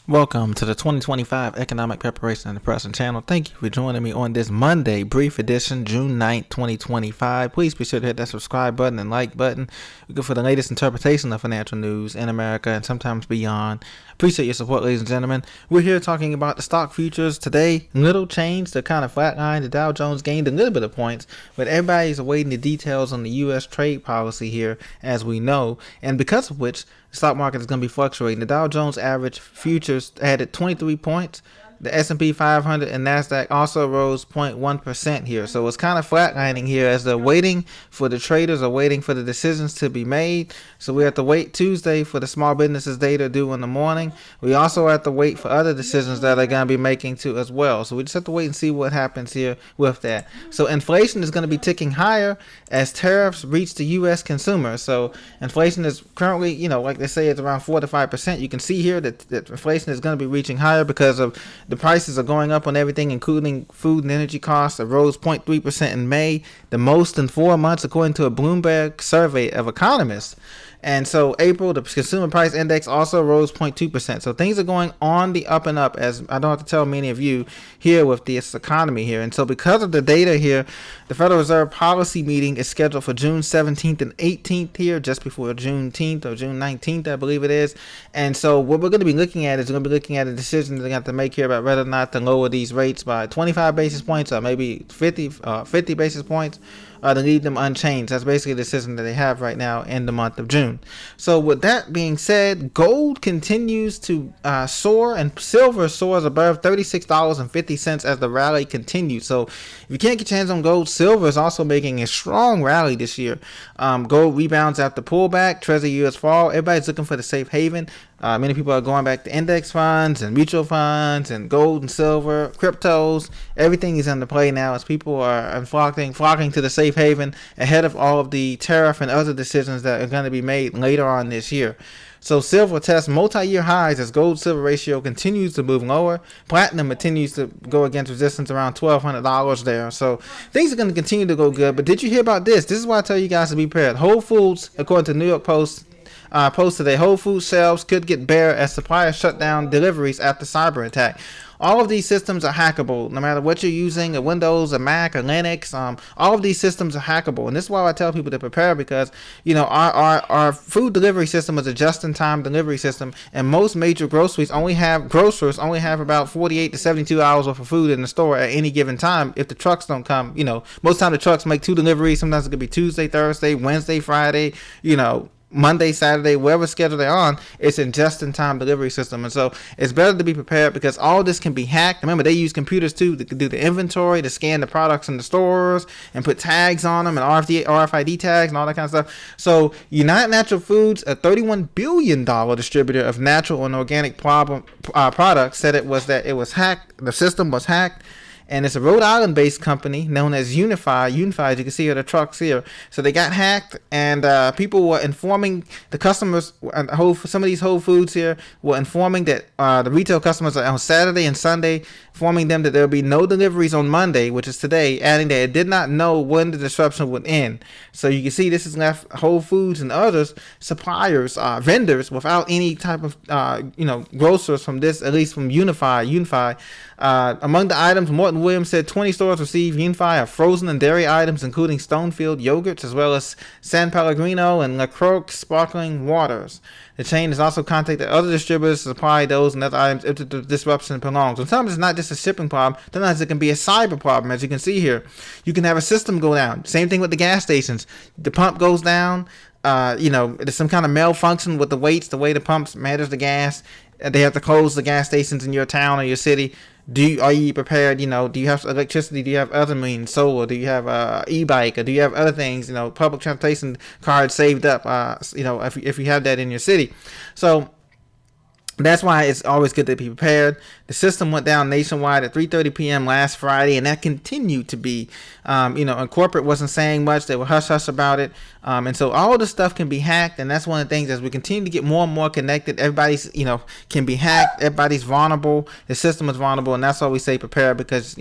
Welcome to the 2025 Economic Preparation and Depression channel. Thank you for joining me on this Monday, brief edition, June 9th, 2025. Please be sure to hit that subscribe button and like button. We're good for the latest interpretation of financial news in America and sometimes beyond. Appreciate your support, ladies and gentlemen. We're here talking about the stock futures today. Little change. They're kind of flatline. The Dow Jones gained a little bit of points, but everybody's awaiting the details on the U.S. trade policy here, as we know, and because of which the stock market is going to be fluctuating. The Dow Jones average futures added 23 points. The S&P 500 and NASDAQ also rose 0.1% here. So it's kind of flatlining here as they're waiting for the traders are waiting for the decisions to be made. So we have to wait Tuesday for the small businesses data due in the morning. We also have to wait for other decisions that they're going to be making too as well. So we just have to wait and see what happens here with that. So inflation is going to be ticking higher as tariffs reach the U.S. consumer. So inflation is currently, like they say, it's around 4 to 5%. You can see here that inflation is going to be reaching higher because of the prices are going up on everything, including food and energy costs. It rose 0.3% in May, the most in 4 months, according to a Bloomberg survey of economists. And so April, the consumer price index also rose 0.2%. So things are going on the up and up, as I don't have to tell many of you here with this economy here. And so because of the data here, the Federal Reserve policy meeting is scheduled for June 17th and 18th here, just before Juneteenth or June 19th, I believe it is. And so what we're going to be looking at is we're going to be looking at a decision they're going to have to make here about whether or not to lower these rates by 25 basis points or maybe 50 basis points. To leave them unchanged. That's basically the decision that they have right now in the month of June. So with that being said, gold continues to soar and silver soars above $36.50 as the rally continues. So if you can't get your hands on gold, silver is also making a strong rally this year. Gold rebounds after pullback, Treasury yields fall. Everybody's looking for the safe haven. Many people are going back to index funds and mutual funds and gold and silver, cryptos. Everything is under play now as people are flocking to the safe haven ahead of all of the tariff and other decisions that are going to be made later on this year. So silver tests multi-year highs as gold-silver ratio continues to move lower. Platinum continues to go against resistance around $1,200 there. So things are going to continue to go good. But did you hear about this? This is why I tell you guys to be prepared. Whole Foods, according to New York Post, today, Whole Foods shelves could get bare as suppliers shut down deliveries after cyber attack. All of these systems are hackable, no matter what you're using, a Windows, a Mac, or Linux. All of these systems are hackable, and this is why I tell people to prepare because our food delivery system is a just-in-time delivery system, and most major grocers only have about 48 to 72 hours worth of food in the store at any given time. If the trucks don't come, most time the trucks make 2 deliveries. Sometimes it could be Tuesday, Thursday, Wednesday, Friday. Monday, Saturday, whatever schedule they're on, it's a just-in-time delivery system. And so it's better to be prepared because all this can be hacked. Remember, they use computers too to do the inventory, to scan the products in the stores and put tags on them and RFID tags and all that kind of stuff. So United Natural Foods, a $31 billion distributor of natural and organic products, said it was hacked. The system was hacked. And it's a Rhode Island-based company known as Unified. Unified, you can see here the trucks here. So they got hacked, and people were informing the customers. Some of these Whole Foods here were informing that the retail customers on Saturday and Sunday, informing them that there will be no deliveries on Monday, which is today, adding that it did not know when the disruption would end. So you can see this has left Whole Foods and others suppliers, vendors, without any type of grocers from this, at least from Unified. Among the items, Morton Williams said 20 stores receive Unified of frozen and dairy items, including Stonefield yogurts, as well as San Pellegrino and LaCroix sparkling waters. The chain has also contacted other distributors to supply those and other items if the disruption prolongs. Sometimes it's not just a shipping problem. Sometimes it can be a cyber problem, as you can see here. You can have a system go down. Same thing with the gas stations. The pump goes down. There's some kind of malfunction with the weights, the way the pumps measures the gas. They have to close the gas stations in your town or your city. Are you prepared? Do you have electricity? Do you have other means, solar? Do you have e-bike? Or do you have other things? Public transportation cards saved up. If you have that in your city, so that's why it's always good to be prepared. The system went down nationwide at 3:30 p.m. last Friday, and that continued to be, and corporate wasn't saying much. They were hush-hush about it. And so all this stuff can be hacked, and that's one of the things as we continue to get more and more connected, everybody's, can be hacked. Everybody's vulnerable. The system is vulnerable, and that's why we say prepare because,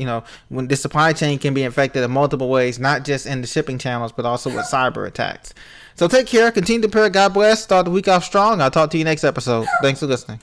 when the supply chain can be infected in multiple ways, not just in the shipping channels, but also with cyber attacks. So take care. Continue to prepare. God bless. Start the week off strong. I'll talk to you next episode. Thanks for listening.